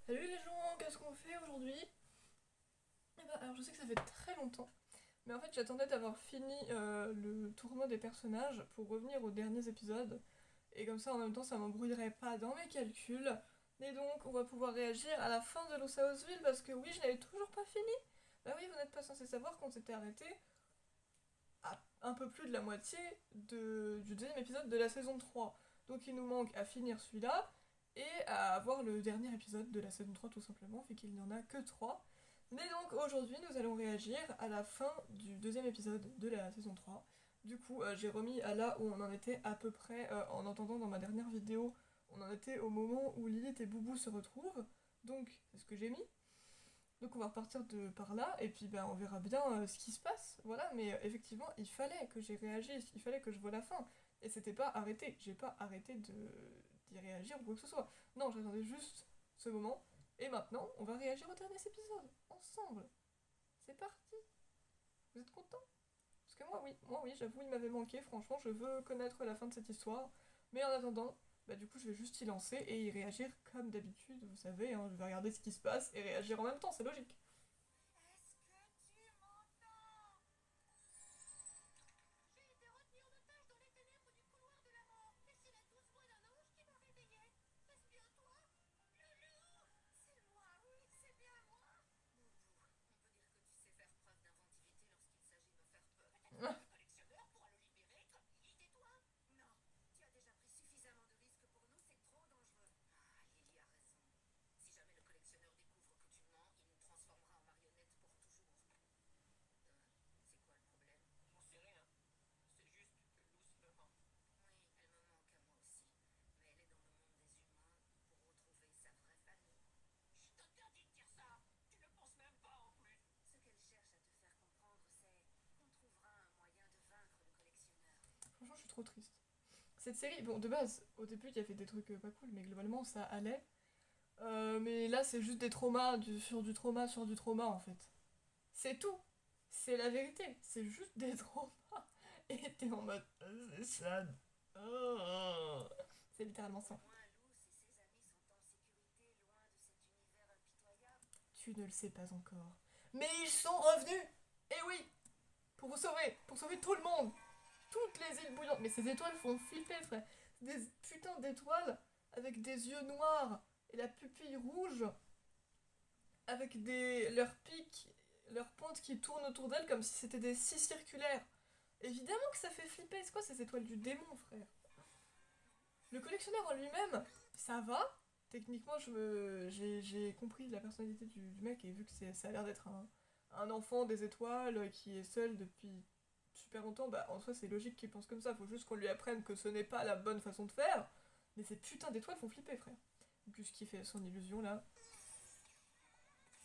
Salut les gens, qu'est-ce qu'on fait aujourd'hui? Alors je sais que ça fait très longtemps, mais en fait j'attendais d'avoir fini le tournoi des personnages pour revenir aux derniers épisodes, et comme ça en même temps ça m'embrouillerait pas dans mes calculs. Et donc on va pouvoir réagir à la fin de Los Houseville parce que oui, je n'avais toujours pas fini. Bah oui, vous n'êtes pas censé savoir qu'on s'était arrêté à un peu plus de la moitié du deuxième épisode de la saison 3. Donc il nous manque à finir celui-là et à avoir le dernier épisode de la saison 3 tout simplement, vu qu'il n'y en a que 3. Mais donc aujourd'hui nous allons réagir à la fin du deuxième épisode de la saison 3. Du coup j'ai remis à là où on en était à peu près en entendant dans ma dernière vidéo, on en était au moment où Lilith et Boubou se retrouvent. Donc c'est ce que j'ai mis. Donc on va repartir de par là, et puis ben, on verra bien ce qui se passe. Voilà, mais effectivement, il fallait que j'y réagisse, il fallait que je voie la fin. Et c'était pas arrêté, j'ai pas arrêté d'y réagir ou quoi que ce soit. Non, j'attendais juste ce moment. Et maintenant, on va réagir au dernier épisode, ensemble. C'est parti. Vous êtes contents? Parce que moi oui, j'avoue, il m'avait manqué, franchement, je veux connaître la fin de cette histoire. Mais en attendant, bah du coup, je vais juste y lancer et y réagir comme d'habitude, vous savez, hein, je vais regarder ce qui se passe et réagir en même temps, c'est logique. Est-ce que tu m'entends? J'ai été retenu en otage dans les ténèbres du couloir de la mort, et c'est la douce voix d'un ange qui m'a réveillé. Est-ce bien toi? Loulou! C'est moi, oui, c'est bien moi. Boubou, on peut dire que tu sais faire preuve d'inventivité lorsqu'il s'agit de me faire peur. Peut-être que le collectionneur pourra le libérer comme Lilith et toi? Non, tu as déjà pris suffisamment de risques pour nous, c'est trop dangereux. Ah, Lily a raison. Si jamais le collectionneur découvre que tu mens, il nous transformera en marionnettes pour toujours. C'est quoi le problème? J'en sais rien. C'est juste que Luce me manque. Oui, elle me manque à moi aussi. Mais elle est dans le monde des humains pour retrouver sa vraie famille. Je t'interdis de dire ça. Tu ne penses même pas en plus. Ce qu'elle cherche à te faire comprendre, c'est qu'on trouvera un moyen de vaincre le collectionneur. Franchement, je suis trop triste. Cette série, bon, de base, au début, il y avait des trucs pas cool, mais globalement, ça allait. Mais là, c'est juste des traumas, sur du trauma, sur du trauma, en fait. C'est tout. C'est la vérité. C'est juste des traumas. Et t'es en mode, c'est sad. Oh. C'est littéralement Au ça. moins, Luce et ses amis sont en sécurité loin de cet univers impitoyable. Tu ne le sais pas encore. Mais ils sont revenus. Et oui, pour vous sauver, pour sauver tout le monde. Toutes les îles bouillantes. Mais ces étoiles font flipper, frère. Des putains d'étoiles avec des yeux noirs et la pupille rouge, avec leurs pics, leurs pointes qui tournent autour d'elles comme si c'était des scies circulaires. Évidemment que ça fait flipper. C'est quoi ces étoiles du démon, frère? Le collectionneur en lui-même, ça va. Techniquement, j'ai compris la personnalité du mec et vu que ça a l'air d'être un enfant des étoiles qui est seul depuis super longtemps, bah en soi c'est logique qu'il pense comme ça. Faut juste qu'on lui apprenne que ce n'est pas la bonne façon de faire. Mais ces putains d'étoiles font flipper, frère. Plus qui fait son illusion là.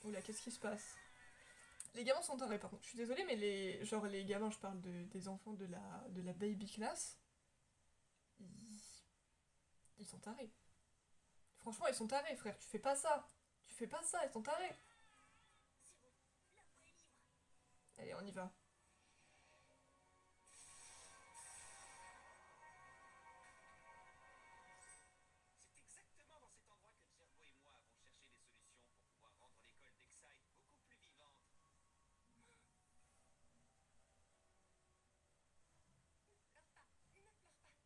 Oula, qu'est-ce qui se passe? Les gamins sont tarés par contre. Je suis désolée, mais les gamins, je parle des enfants de la baby class, ils, ils sont tarés. Franchement, ils sont tarés, frère. Tu fais pas ça. Tu fais pas ça, ils sont tarés. C'est bon, la voie est libre. Allez, on y va. C'est exactement dans cet endroit que Tcherbo et moi avons cherché des solutions pour pouvoir rendre l'école d'Exide beaucoup plus vivante. Ne pleure pas, ne pleure pas.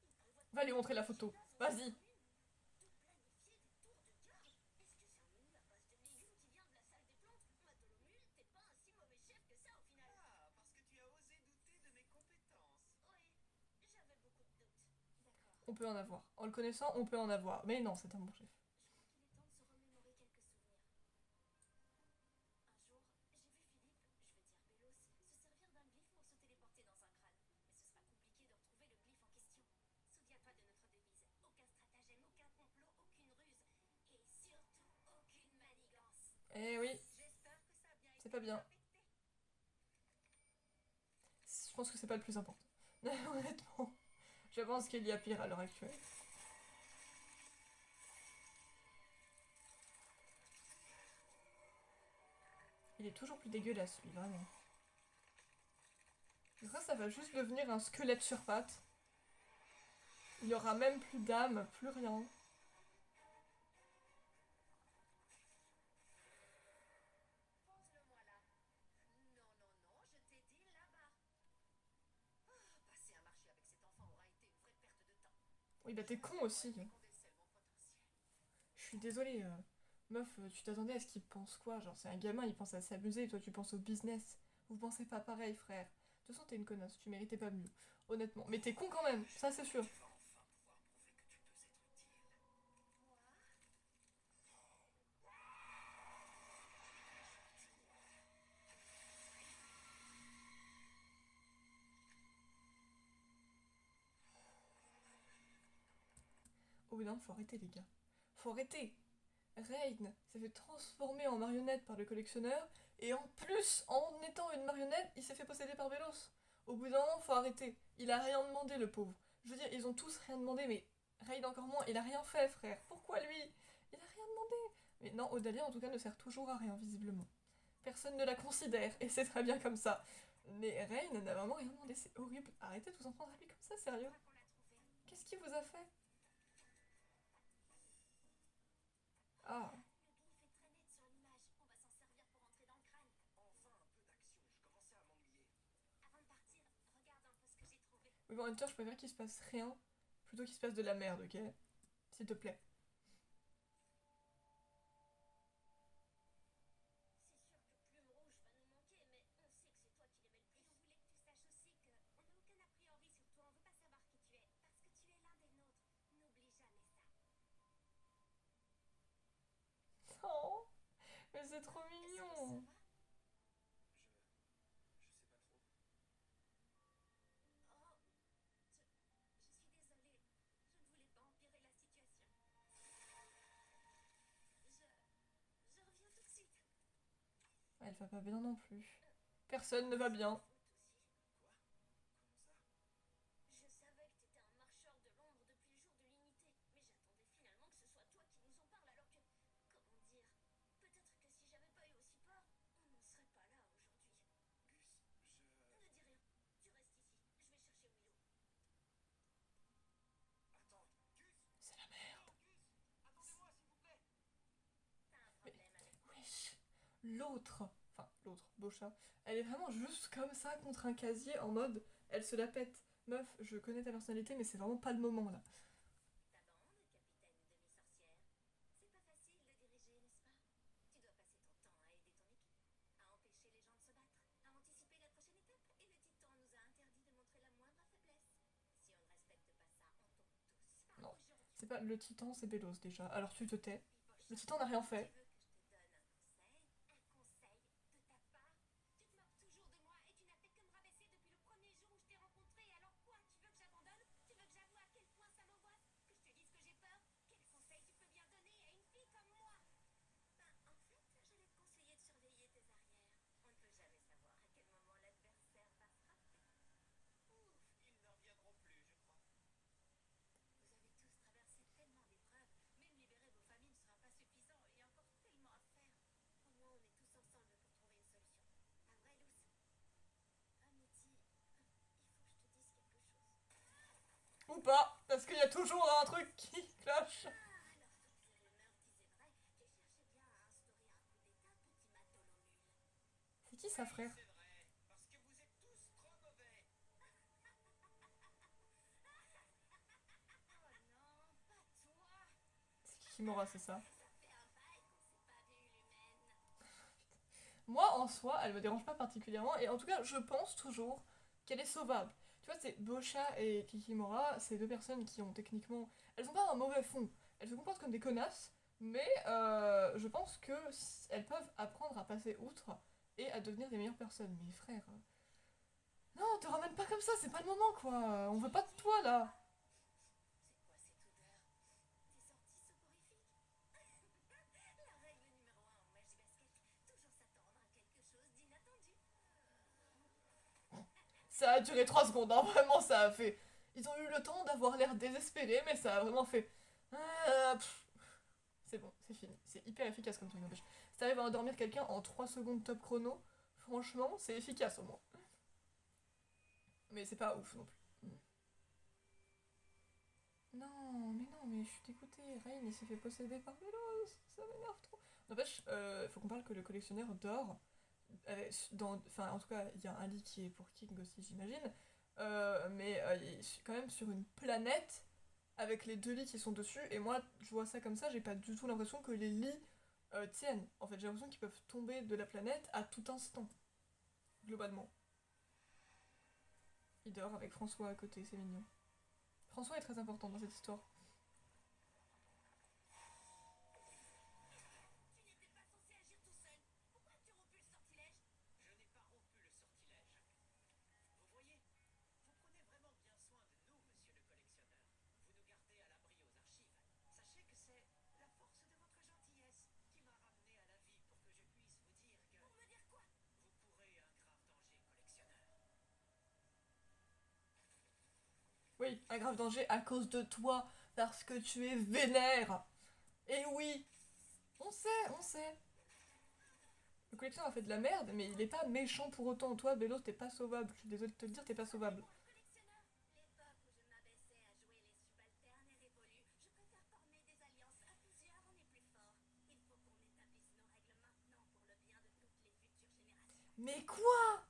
Il prévoit de Va lui construire montrer la une photo. gymnase en Vas-y. commune. De planifier des tours de gorge. Est-ce que c'est un menu à base de légumes qui vient de la salle des plantes? Matolomule, t'es pas un si mauvais chef que ça au final. Ah, parce que tu as osé douter de mes compétences. Oui, j'avais beaucoup de doutes. D'accord. On peut en avoir. En le connaissant, on peut en avoir. Mais non, c'est un bon chef. Je crois qu'il est temps de se remémorer quelques souvenirs. Un jour, j'ai vu Philippe, je veux dire Bélos, se servir d'un glyphe pour se téléporter dans un crâne. Mais ce sera compliqué de retrouver le glyphe en question. Souviens-toi de notre devise. Aucun stratagème, aucun complot, aucune ruse. Et surtout, aucune manigance. Eh oui, J'espère que ça a bien c'est été pas bien. respecté. Je pense que c'est pas le plus important. Honnêtement. Je pense qu'il y a pire à l'heure actuelle. Il est toujours plus dégueulasse, lui, vraiment. Ça va juste devenir un squelette sur pattes. Il y aura même plus d'âme, plus rien. Pose-le-moi là. Non, non, non, je t'ai dit là-bas. Passer un marché avec cet enfant aura été une vraie perte de temps. Oui, bah t'es con aussi. Qu'on décèle mon potentiel. Je suis désolée. Meuf, tu t'attendais à ce qu'il pense quoi? Genre, c'est un gamin, il pense à s'amuser et toi, tu penses au business. Vous pensez pas pareil, frère. De toute façon, t'es une connasse, tu méritais pas mieux. Honnêtement. Mais t'es con quand même, ça c'est sûr. Tu vas enfin pouvoir prouver que tu peux être utile. Moi? Au bout d'un moment, faut arrêter, les gars. Faut arrêter. Rain s'est fait transformer en marionnette par le collectionneur, et en plus, en étant une marionnette, il s'est fait posséder par Bélos. Au bout d'un moment, faut arrêter. Il a rien demandé, le pauvre. Je veux dire, ils ont tous rien demandé, mais Rain encore moins, il a rien fait, frère. Pourquoi lui? Il a rien demandé. Mais non, Odalia, en tout cas, ne sert toujours à rien, visiblement. Personne ne la considère, et c'est très bien comme ça. Mais Rain n'a vraiment rien demandé, c'est horrible. Arrêtez de vous en prendre à lui comme ça, sérieux. Qu'on l'a trouvé. Qu'est-ce qu'il vous a fait? Ah, Le griffe est très net sur l'image. On va s'en servir pour entrer dans le crâne. Enfin, un peu d'action, je commençais à m'ennuyer. Avant de partir, regarde un peu ce que j'ai trouvé. oui, bon, Hunter, je préfère qu'il se passe rien plutôt qu'il se passe de la merde, ok? S'il te plaît. C'est sûr que Plume Rouge va nous manquer, mais on sait que c'est toi qui l'aimais le plus. Et on voulait que tu saches aussi que on n'a aucun a priori sur toi. On veut pas savoir qui tu es, parce que tu es l'un des nôtres. N'oublie jamais ça. Oh, mais c'est trop Est-ce que ça mignon. va? Je sais pas trop. Oh, je suis désolée. Je ne voulais pas empirer la situation. Je reviens tout de suite. Elle va pas bien non plus. Personne ne va bien. Doute aussi. Quoi? Comment ça? Je savais que t'étais un marcheur de l'ombre depuis le jour de l'unité, mais j'attendais finalement que ce soit toi qui nous en parle alors que, comment dire, peut-être que si j'avais pas eu aussi peur, on n'en serait pas là aujourd'hui. Gus, Ne dis rien, tu restes ici, je vais chercher Willow. Attends, Gus! C'est la merde. Gus! Attendez-moi, s'il vous plaît! T'as un Mais, problème avec moi. wesh. L'autre, enfin l'autre, Bocha, elle est vraiment juste comme ça contre un casier en mode elle se la pète. Meuf, je connais ta personnalité, mais c'est vraiment pas le moment là. Ta bande, capitaine demi-sorcière. C'est pas facile de diriger, n'est-ce pas? Tu dois passer ton temps à aider ton équipe, à empêcher les gens de se battre, à anticiper la prochaine étape, et le titan nous a interdit de montrer la moindre faiblesse. Si on ne respecte pas ça, on tombe tous. Non, Aujourd'hui, c'est pas le titan, c'est Bélos déjà. Alors tu te tais. Pipocha, Le titan n'a rien tu fait. veux que je te donne un conseil? Un conseil de ta part? Tu te moques toujours de moi et tu n'as fait que me rabaisser depuis le premier jour où je t'ai rencontré. Alors quoi? Tu veux que j'abandonne? Tu veux que j'avoue à quel point ça m'angoisse? Que je te dise que j'ai peur? Quel conseil tu peux bien donner à une fille comme moi? Ben, en fait, j'allais te conseiller de surveiller tes arrières. On ne peut jamais savoir à quel moment l'adversaire va frapper. Ouf, ils ne reviendront plus, je crois. Vous avez tous traversé tellement d'épreuves. Même libérer vos familles ne sera pas suffisant. Il y a encore tellement à faire. Au moins, on est tous ensemble pour trouver une solution. Pas vrai, Luce? Amity, il faut que je te dise quelque chose. Ou pas, parce qu'il y a toujours un truc qui cloche. Alors, toutes ces rumeurs disaient vrai. Tu cherchais bien à instaurer un coup d'état, petit matolomule. C'est qui sa frère? C'est vrai, parce que vous êtes tous trop mauvais. Oh non, pas toi. C'est Kikimora, c'est ça. Ça fait un bail qu'on s'est pas vu, l'humaine. Moi, en soi, elle me dérange pas particulièrement, et en tout cas, je pense toujours qu'elle est sauvable. Tu vois, c'est Bocha et Kikimora, c'est deux personnes qui ont techniquement... Elles ont pas un mauvais fond, elles se comportent comme des connasses, mais je pense que elles peuvent apprendre à passer outre et à devenir des meilleures personnes. Mais frère... Non, te ramène pas comme ça, c'est pas le moment, quoi. On veut pas de toi, là. C'est quoi cette odeur? Des sorties soporifiques? La règle numéro 1 en magie basket, toujours s'attendre à quelque chose d'inattendu. Ça a duré 3 secondes, hein, vraiment, ça a fait... Ils ont eu le temps d'avoir l'air désespérés, mais ça a vraiment fait... C'est bon, c'est fini. C'est hyper efficace comme truc, n'empêche. Si t'arrives à endormir quelqu'un en 3 secondes top chrono, franchement, c'est efficace au moins. Mais c'est pas ouf non plus. mais je suis dégoûtée. Rain, il s'est fait posséder par Vélos. Ça m'énerve trop. N'empêche, faut qu'on parle que le collectionneur dort. Enfin, en tout cas, il y a un lit qui est pour King aussi, j'imagine. Mais il est quand même sur une planète avec les deux lits qui sont dessus. Et moi, je vois ça comme ça, j'ai pas du tout l'impression que les lits tiennent. En fait, j'ai l'impression qu'ils peuvent tomber de la planète à tout instant, globalement. Il dort avec François à côté, c'est mignon. François est très important dans cette histoire. Tu n'étais pas censé agir tout seul. Pourquoi as-tu rompu le sortilège? Je n'ai pas rompu le sortilège. Vous voyez, vous prenez vraiment bien soin de nous, monsieur le collectionneur. Vous nous gardez à l'abri aux archives. Sachez que c'est la force de votre gentillesse qui m'a ramené à la vie pour que je puisse vous dire que Pour me dire quoi? vous courez un grave danger, collectionneur. Oui, un grave danger à cause de toi, parce que tu es vénère. Et oui, on sait, on sait. Le collectionneur a fait de la merde, mais il est pas méchant pour autant. Toi, Bélos, t'es pas sauvable. Je suis désolée de te le dire, t'es pas sauvable. Moi, le collectionneur. L'époque où je m'abaissais à jouer les subalternes et révolus, je préfère former des alliances à plusieurs, on est plus fort. Il faut qu'on établisse nos règles maintenant pour le bien de toutes les futures générations. Mais quoi?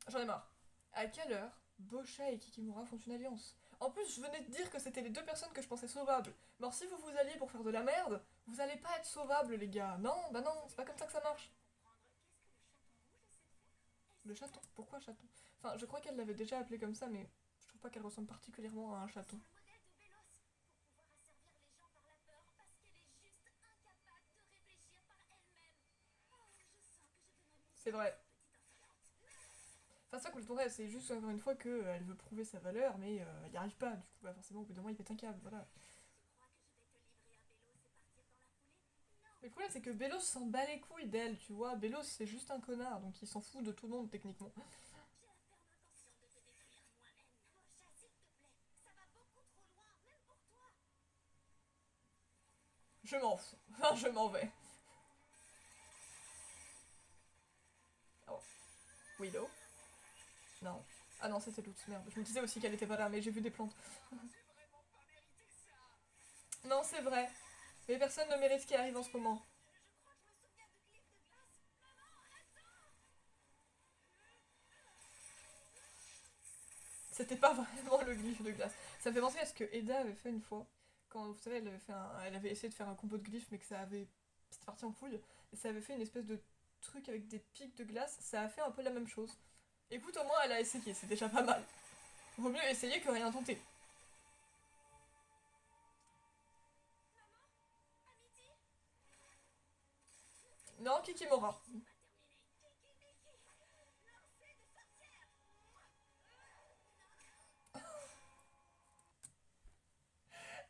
J'en ai marre. À quelle heure Boscha et Kikimura font une alliance? En plus, je venais de dire que c'était les deux personnes que je pensais sauvables. Mais alors, si vous vous alliez pour faire de la merde, vous allez pas être sauvables, les gars. Non, bah non, c'est pas comme ça que ça marche. Comprendre, qu'est-ce que le chaton rouge essaie de faire? Le chaton. Pourquoi chaton? Enfin, je crois qu'elle l'avait déjà appelé comme ça, mais je trouve pas qu'elle ressemble particulièrement à un chaton. Sur le modèle de Bélos, pour pouvoir asservir les gens par la peur, parce qu'elle est juste incapable de réfléchir par elle-même. Oh, je sens que je vais m'amuser C'est vrai. avec cette petite insolente. Enfin, c'est pas complètement vrai, c'est juste encore une fois qu'elle veut prouver sa valeur, mais elle y arrive pas. Du coup, bah, forcément, au bout d'un moment, il pète un câble, voilà. Tu crois que je vais te livrer à Bélos et partir dans la foulée? Non. Mais le problème, c'est que Bélos s'en bat les couilles d'elle, tu vois. Bélos, c'est juste un connard, donc il s'en fout de tout le monde, techniquement. J'ai la ferme intention de te détruire moi-même. Boscha, s'il te plaît, ça va beaucoup trop loin, même pour toi. Je m'en fous. Enfin, je m'en vais. Oh. Willow? Non. Ah non, c'était l'autre, merde. Je me disais aussi qu'elle était pas là, mais j'ai vu des plantes. J'ai vraiment pas mérité ça. Non, c'est vrai. Mais personne ne mérite ce qui arrive en ce moment. Je crois que je me souviens de Glyphe de glace. Maman, attends. C'était pas vraiment le glyphe de glace. Ça me fait penser à ce que Eda avait fait une fois. Quand, vous savez, elle avait essayé de faire un combo de glyphes, mais que ça avait... C'était parti en couille. Et ça avait fait une espèce de truc avec des pics de glace. Ça a fait un peu la même chose. Écoute, au moins, elle a essayé. C'est déjà pas mal. Vaut mieux essayer que rien tenter. Amity? Non, Kikimora. C'est pas terminé. Kiki, Miki. Lancez de sorcière.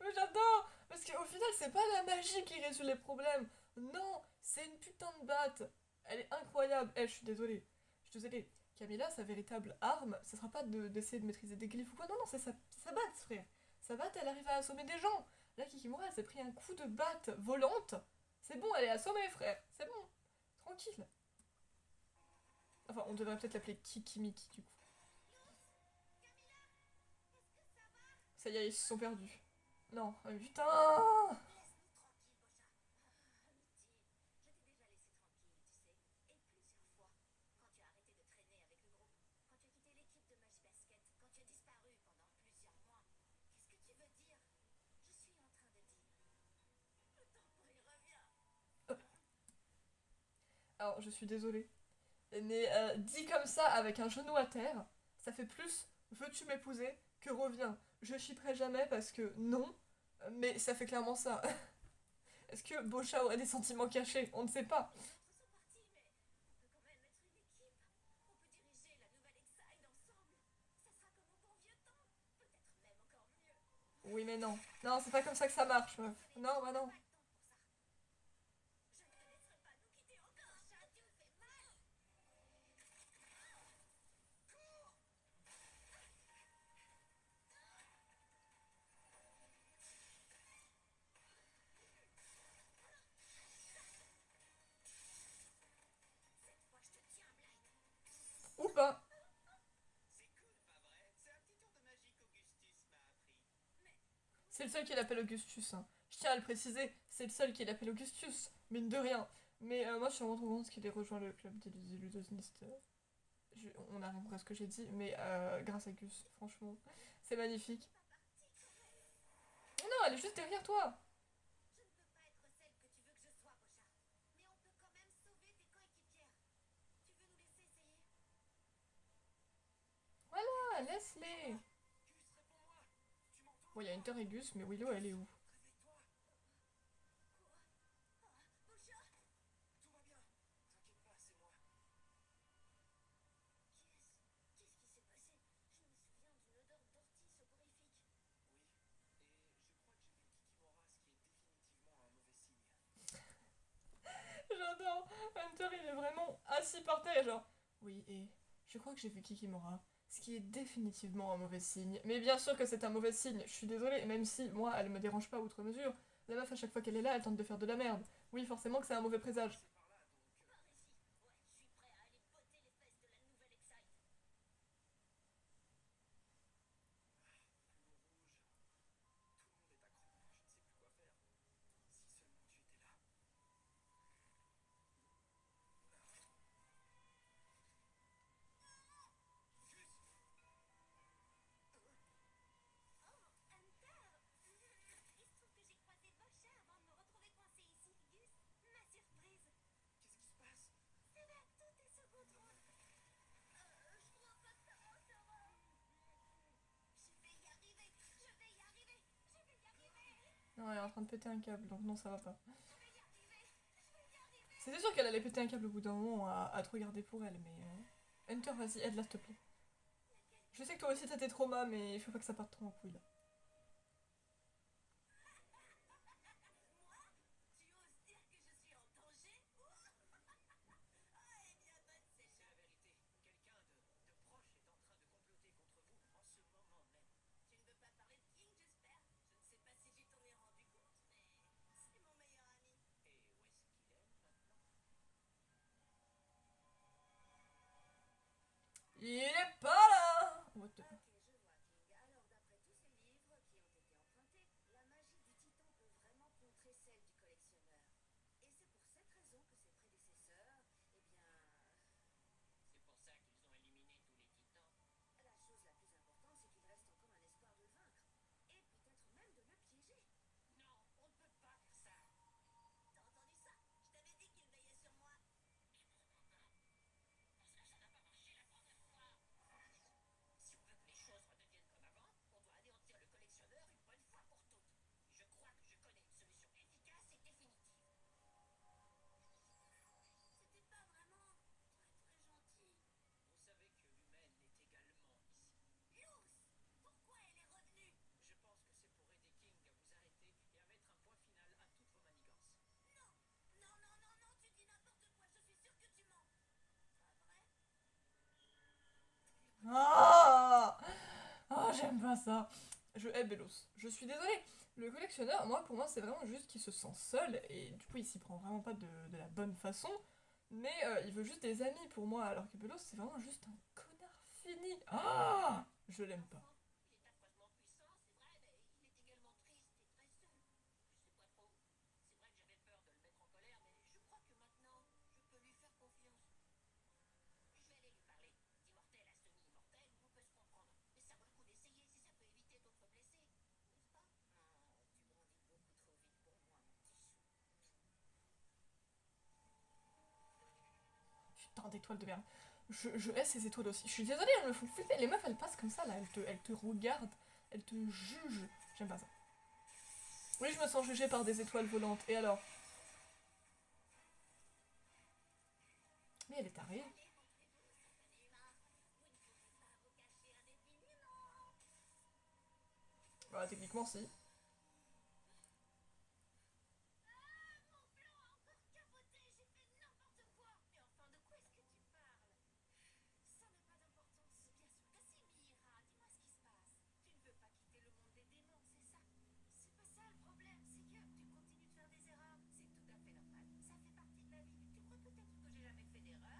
Mais j'adore. Parce qu'au final, c'est pas la magie qui résout les problèmes. Non, c'est une putain de batte. Elle est incroyable. Je suis désolée. Je suis désolée. Camilla, sa véritable arme, ce sera pas d'essayer de maîtriser des glyphes ou quoi. Non, non, c'est sa batte, frère. Sa batte, elle arrive à assommer des gens. Là, Kikimura, elle s'est pris un coup de batte volante. C'est bon, elle est assommée, frère. C'est bon. Tranquille. Enfin, on devrait peut-être l'appeler Kikimiki, du coup. Ça y est, ils se sont perdus. Non, oh, putain. Laisse-nous tranquille, Boscha. Amity, je t'ai déjà laissé tranquille, tu sais. Et plusieurs fois. Quand tu as arrêté de traîner avec le groupe. Quand tu as quitté l'équipe de Magic Basket. Quand tu as disparu pendant plusieurs mois. Qu'est-ce que tu veux dire? Je suis en train de dire. Le tempo, il revient. Alors, je suis désolée. Mais dit comme ça, avec un genou à terre, ça fait plus veux-tu m'épouser que reviens. Je chipperai jamais parce que non, mais ça fait clairement ça. Est-ce que Boscha aurait des sentiments cachés? On ne sait pas. Les autres sont partis, mais on peut quand même être une équipe. On peut diriger la nouvelle Exide ensemble. Ça sera comme au bon vieux temps. Peut-être même encore mieux. Oui, mais non. Non, c'est pas comme ça que ça marche, meuf. Non, bah non. Pas le temps pour ça. Je ne te laisserai pas nous quitter encore. Boscha, tu me fais mal. Cette fois, je te tiens, Blight. Ou pas. C'est cool, pas vrai? C'est un petit tour de magie qu'Auguste C'est le seul qui l'appelle Augustus, hein. Je tiens à le préciser, c'est le seul qui l'appelle Augustus, mine de rien. Mais moi, je suis vraiment trop contente qu'il ait rejoint le club des illusionnistes. On arrive à ce que j'ai dit, mais grâce à Gus, franchement, c'est magnifique. Non, elle est juste derrière toi. Je ne peux pas être celle que tu veux que je sois, Pochard. Mais on peut quand même sauver tes coéquipières. Tu veux nous laisser essayer? Voilà, laisse-les. Gus, réponds-moi. Tu m'entends? Bon, il y a Hunter et Gus, mais Willow, elle est où? Réveille-toi. Quoi? Pochard? Tout va bien. T'inquiète pas, c'est moi. Qu'est-ce qui s'est passé? Je me souviens d'une odeur d'ortie soporifique. Oui. Et je crois que j'ai vu Kikimora, ce qui est définitivement un mauvais signe. J'adore. Hunter, il est vraiment assis par terre, genre. Oui, et je crois que j'ai vu Kikimora, ce qui est définitivement un mauvais signe. Mais bien sûr que c'est un mauvais signe, je suis désolée, même si, moi, elle me dérange pas outre mesure. La meuf, à chaque fois qu'elle est là, elle tente de faire de la merde. Oui, forcément que c'est un mauvais présage. C'est par là, donc... Par ici. Ouais, je suis prêt à aller botter les fesses de la nouvelle Excite. Plomb rouge. Tout le monde est à cran. Je ne sais plus quoi faire. Si seulement tu étais là. Gus! Oh, Hunter! Il se trouve que j'ai croisé Pochard avant de me retrouver coincée ici, Gus. Ma surprise. Qu'est-ce qui se passe? C'est là, tout est sous contrôle. Je crois pas que ça va. Je vais y arriver. Je vais y arriver. Je vais y arriver. Non, elle est en train de péter un câble, donc non, ça va pas. Je vais y arriver. Je vais y arriver. C'était sûr qu'elle allait péter un câble au bout d'un moment à te regarder pour elle, mais... Hunter, vas-y, aide-la, s'il te plaît. Je sais que toi aussi t'as tes traumas, mais il faut pas que ça parte trop en couille, là. Moi? Tu oses dire que je suis en danger? Ah, eh bien, bonne C'est celle-là. la vérité. Quelqu'un de proche est en train de comploter contre vous en ce moment même. Tu ne veux pas parler de King, j'espère? Je ne sais pas si tu t'en es rendu compte, mais c'est mon meilleur ami. Et où est-ce qu'il est maintenant? Il est pas là. What the... Ok, je vois, King. Alors, d'après tous ces livres qui ont été empruntés, la magie du titan peut vraiment contrer celle du collectionneur. Et c'est pour cette raison que ses prédécesseurs, eh bien, C'est pour ça qu'ils ont éliminé tous les titans. la chose la plus importante, c'est qu'il reste encore un espoir de le vaincre. Et peut-être même de le piéger. Non, on ne peut pas faire ça. T'as entendu ça? Je t'avais dit qu'il veillait sur moi. Parce que ça n'a pas marché la première fois. Si on veut que les choses redeviennent comme avant, on doit anéantir le collectionneur une bonne fois pour toutes. Je crois que je connais une solution efficace et définitive. C'était pas vraiment très gentil. Vous savez que l'humaine est également ici. Luce! Pourquoi elle est revenue? Je pense que c'est pour aider King à vous arrêter et à mettre un point final à toutes vos manigances. Non! Non, non, non, non, tu dis n'importe quoi, je suis sûre que tu mens. Pas vrai? Ah, ah, j'aime pas ça. Je hais Belos. Je suis désolée. Le collectionneur, moi, pour moi, c'est vraiment juste qu'il se sent seul et du coup, il s'y prend vraiment pas de la bonne façon. Mais il veut juste des amis pour moi, alors que Belos, c'est vraiment juste un connard fini. Ah, je l'aime pas. Il est affreusement puissant, c'est vrai, mais il est également triste et très seul. Je sais pas trop. C'est vrai que j'avais peur de le mettre en colère, mais je crois que maintenant, je peux lui faire confiance. Je vais aller lui parler. D'immortel à semi-immortel, on peut se comprendre. Mais ça vaut le coup d'essayer si ça peut éviter d'autres blessés. N'est-ce pas? Oh, tu grandis beaucoup trop vite pour moi, mon petit chou. Putain d'étoiles de merde. Je hais ces étoiles aussi. Je suis désolée, elles me font flipper. Les meufs, elles passent comme ça, là. Elles te regardent, elles te jugent. J'aime pas ça. Oui, je me sens jugée par des étoiles volantes. Et alors? Mais elle est tarée. Allez, montrez-vous, satané humain. Vous ne pourrez pas vous cacher indéfiniment. Bah, techniquement, si. Mon plan a encore capoté, j'ai fait n'importe quoi. Mais enfin, de quoi est-ce que tu parles? Ça n'a pas d'importance. Bien sûr que si, Mira. Dis-moi ce qui se passe. Tu ne veux pas quitter le monde des démons, c'est ça? C'est pas ça le problème, c'est que tu continues de faire des erreurs. C'est tout à fait normal. Ça fait partie de la vie. Tu crois peut-être que j'ai jamais fait d'erreur?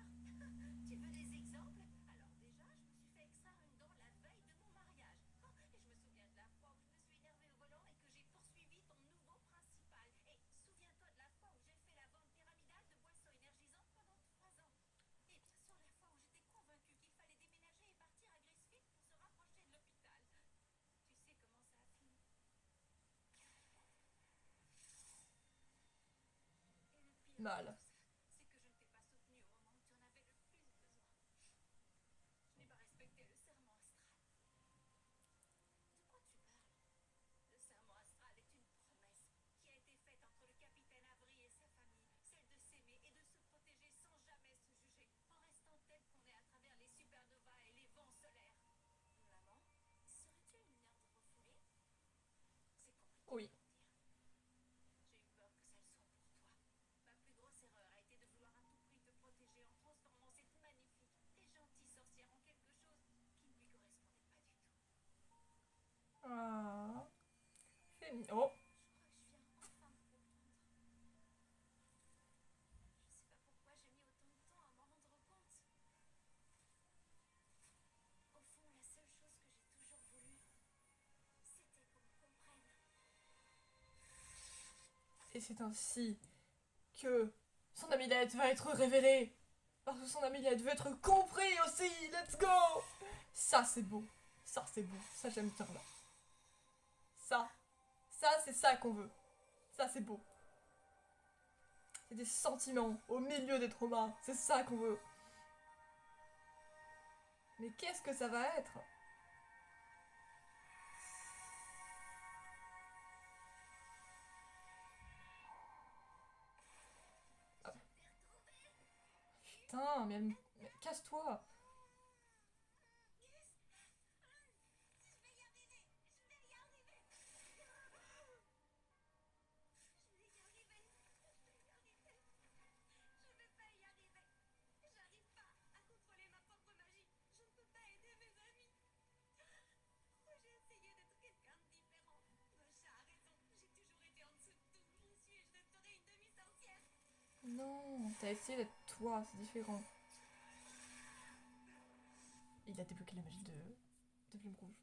Tu veux des exemples? Alors déjà, je me suis fait extraire une dent la veille de mon mariage. Oh, et je me souviens de la fois où je me suis énervée au volant mal. C'est que je ne t'ai pas soutenu au moment où tu en avais le plus besoin. Je n'ai pas respecté le serment astral. De quoi tu parles? Le serment astral est une promesse qui a été faite entre le capitaine Avery et sa famille, celle de s'aimer et de se protéger sans jamais se juger, en restant tel qu'on est à travers les supernovas et les vents solaires. Maman, serais-tu une ordre refoulée? C'est compliqué Oui. à dire. J'ai eu peur que ça le soit pour toi. Ma plus grosse erreur a été de vouloir à tout prix te protéger en transformant cette magnifique et gentille sorcière en quelque chose qui ne lui correspondait pas du tout. Ah. C'est oh. Je crois que je viens enfin de comprendre. Je sais pas pourquoi j'ai mis autant de temps à m'en rendre compte. Au fond, la seule chose que j'ai toujours voulu, c'était qu'on me comprenne. Et c'est ainsi que son amulette va être révélée. Parce que son amulette veut être compris aussi. Let's go. Ça c'est beau. Ça c'est beau. Ça j'aime bien là. Ça c'est ça qu'on veut. Ça c'est beau. C'est des sentiments au milieu des traumas. C'est ça qu'on veut. Mais qu'est-ce que ça va être? Ah. Putain, mais casse-toi. Non, t'as essayé d'être toi, c'est différent. Il a débloqué la magie de Plume Rouge.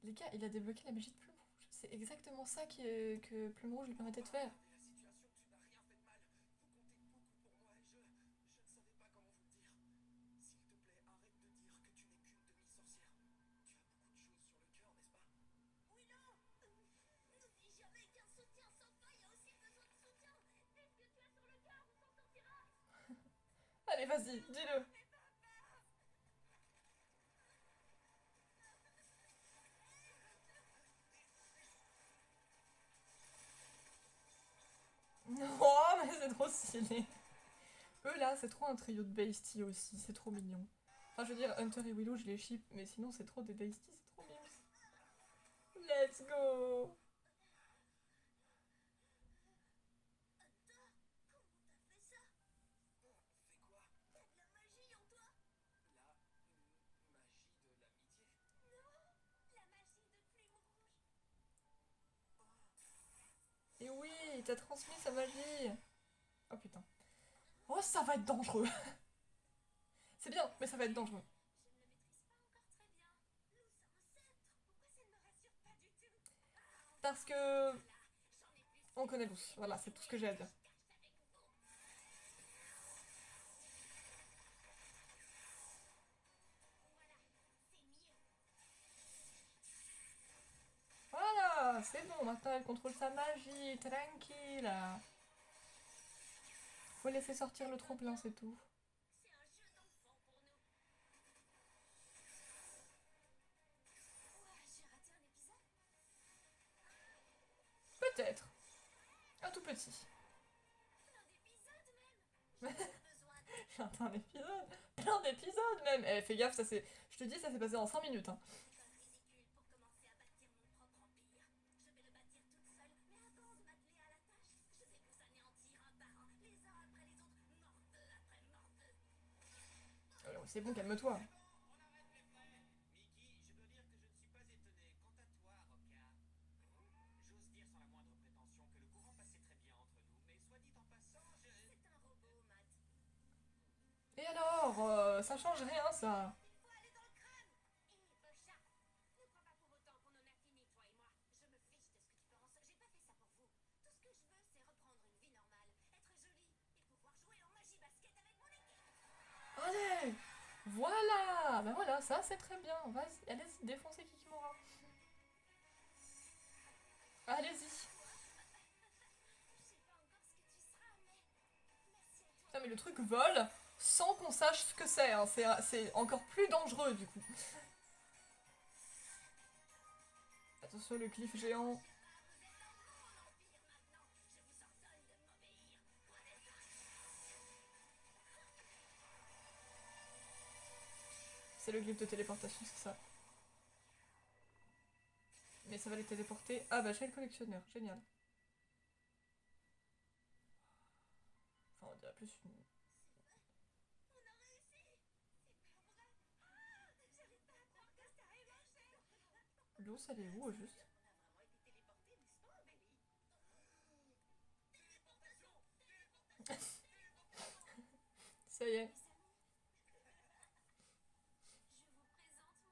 Les gars, il a débloqué la magie de Plume Rouge. C'est exactement ça que Plume Rouge lui permettait de faire. La situation, tu n'as rien fait de mal. Vous comptez beaucoup pour moi et je ne savais pas comment vous le dire. S'il te plaît, arrête de dire que tu n'es qu'une demi-sorcière. Tu as beaucoup de choses sur le cœur, n'est-ce pas? Oui, non. N'oublie jamais qu'un soutien sans faille a aussi besoin de soutien. Dis ce que tu as sur le cœur, on s'en sortira. Allez, vas-y, dis-le. Oh, mais c'est trop stylé. Eux là, c'est trop un trio de Beastie aussi, c'est trop mignon. Enfin, je veux dire, Hunter et Willow, je les ship, mais sinon, c'est trop des Beastie, c'est trop mignon. Let's go. Comment t'as fait ça? Fais quoi? T'as de la magie en toi? La magie de l'amitié. Non, la magie de Plume Rouge. Et oui, il t'a transmis sa magie. Oh putain. Oh, ça va être dangereux. C'est bien, mais ça va être dangereux. Je ne le maîtrise pas encore très bien. Nous sommes un sceptre. Pourquoi ça ne me rassure pas du tout? Parce que Là, j'en ai plus. on connaît tous. Voilà, c'est tout ce que j'ai à dire. Cache avec vous. Voilà, c'est mieux. Voilà, c'est bon, maintenant elle contrôle sa magie, tranquille. Faut laisser sortir le trop-plein, c'est tout. C'est un jeu d'enfant pour nous. Ouah, j'ai raté un épisode? Peut-être. Un tout petit. Plein d'épisodes même. J'ai besoin de Un épisode. Plein d'épisodes même. Eh, fais gaffe, ça c'est. Je te dis, ça s'est passé en 5 minutes. Hein. méthodes ridicules pour commencer à bâtir mon propre empire. Je vais le bâtir toute seule, mais avant de m'atteler à la tâche, je vais vous anéantir un par un, les uns après les autres, mordeux après mordeux. Alors, c'est bon, calme-toi. On arrête les frais. Mickey, je dois dire que je ne suis pas étonné. Quant à toi, Roca, j'ose dire sans la moindre prétention que le courant passait très bien entre nous, mais soit dit en passant, je... C'est un robot, Matt. Et alors, ça change rien, ça. Il faut aller dans le crâne. Hé, Bocha, ne crois pas pour autant qu'on en a fini, toi et moi. Je me fiche de ce que tu penses. J'ai pas fait ça pour vous. Tout ce que je veux, c'est reprendre une vie normale, être jolie et pouvoir jouer en magie basket avec mon équipe. Allez. Voilà. Ben voilà, ça c'est très bien. Vas-y, allez-y, défoncez Kikimora. Allez-y. Je sais pas encore ce que tu seras, mais Putain, mais le truc vole sans qu'on sache ce que c'est, hein. C'est encore plus dangereux du coup. Attention, le cliff géant. C'est le glyphe de téléportation, c'est ça. Mais ça va les téléporter. Ah bah j'ai le collectionneur, génial. Enfin on dirait plus une... On a réussi. C'est pas vrai. Ah, j'arrive pas à croire que ça ait marché. L'eau, ça allait où au juste? On a vraiment été téléporté, n'est-ce pas, Amélie? Ça y est. Mes amis, je vous présente mon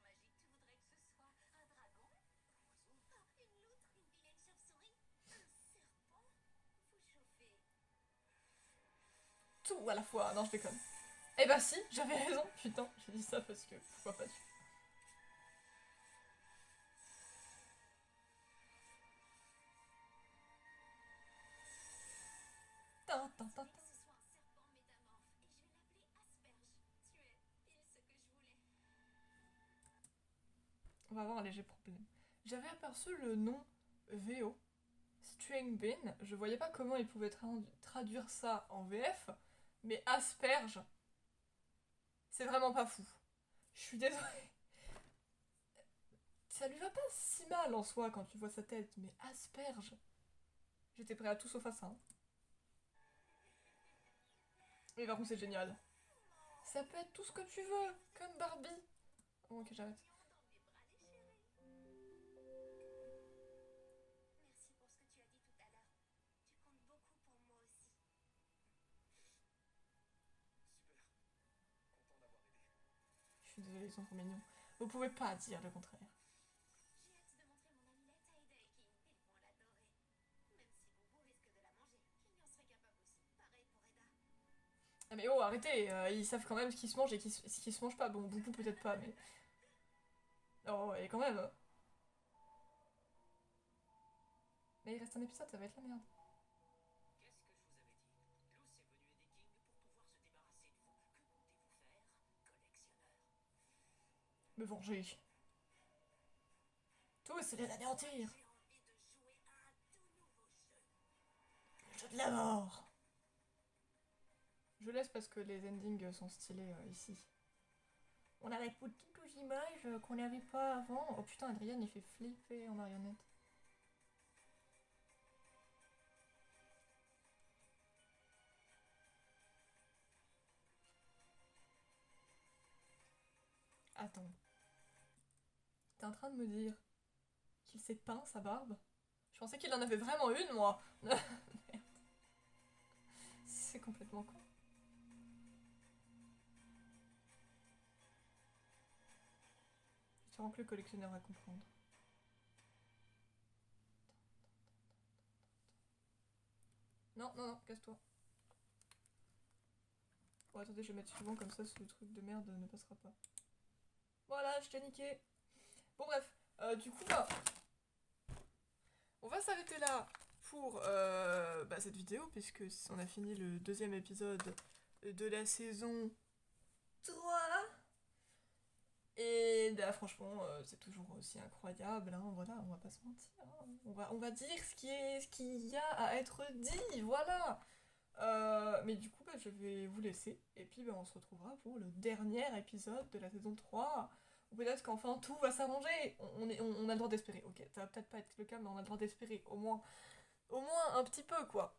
amulette. Quelle créature magique tu voudrais que ce soit? Un dragon? Ah, une loutre, une vilaine chauve-souris, un serpent. Vous chauffez. Tout à la fois. Non, je déconne. Eh bah si, j'avais raison. Putain, j'ai dit ça parce que pourquoi pas. Tin, tin, tin, tin. Que ce soit un serpent métamorphe et je vais l'appeler Asperge. Tu es pile ce que je voulais. On va avoir un léger problème. J'avais aperçu le nom VO, String Bean. Je voyais pas comment ils pouvaient traduire ça en VF, mais asperge, c'est vraiment pas fou. Je suis désolée. Ça lui va pas si mal en soi quand tu vois sa tête, mais asperge. J'étais prêt à tout sauf à ça. Hein. Mais par contre, c'est génial. Ça peut être tout ce que tu veux, comme Barbie. Oh, ok, j'arrête. Dans mes bras, les chéris. Merci pour ce que tu as dit tout à l'heure. Tu comptes beaucoup pour moi aussi. Super. Content d'avoir aidé. Je suis désolée, ils sont trop mignons. Vous pouvez pas dire le contraire. J'ai hâte de montrer mon amulette à Eda et King. Ils vont l'adorer. Même si Boubou risque de la manger. Il en serait capable aussi. Pareil pour Eda. Ah mais oh, arrêtez, ils savent quand même ce qui se mange et ce qui se mange pas. Bon, Boubou peut-être pas, mais... Oh, et quand même. Mais il reste un épisode, ça va être la merde. Qu'est-ce que je vous avais dit? Luce est venue aider King pour pouvoir se débarrasser de vous. Que comptez-vous faire, collectionneur? Me venger. Tous les anéantir. J'ai envie de jouer à un tout nouveau jeu. Le jeu de la mort. Je laisse parce que les endings sont stylés ici. On a la petite image qu'on n'avait pas avant. Oh putain, Adrien il fait flipper en marionnette. Attends. T'es en train de me dire qu'il s'est peint sa barbe? Je pensais qu'il en avait vraiment une, moi. Merde. C'est complètement con. J'espère que le collectionneur va comprendre. Non, non, non, casse-toi. Bon, attendez, je vais mettre suivant, comme ça ce truc de merde ne passera pas. Voilà, je t'ai niqué. Bon, bref, du coup, bah, on va s'arrêter là pour cette vidéo, puisque on a fini le deuxième épisode de la saison 3. Et là, franchement, c'est toujours aussi incroyable, hein, voilà, on va pas se mentir. Hein. On va dire ce qu'il y a à être dit, voilà. Mais du coup, bah, je vais vous laisser. Et puis, bah, on se retrouvera pour le dernier épisode de la saison 3. Ou peut-être qu'enfin tout va s'arranger. On a le droit d'espérer. Ok, ça va peut-être pas être le cas, mais on a le droit d'espérer. Au moins un petit peu, quoi.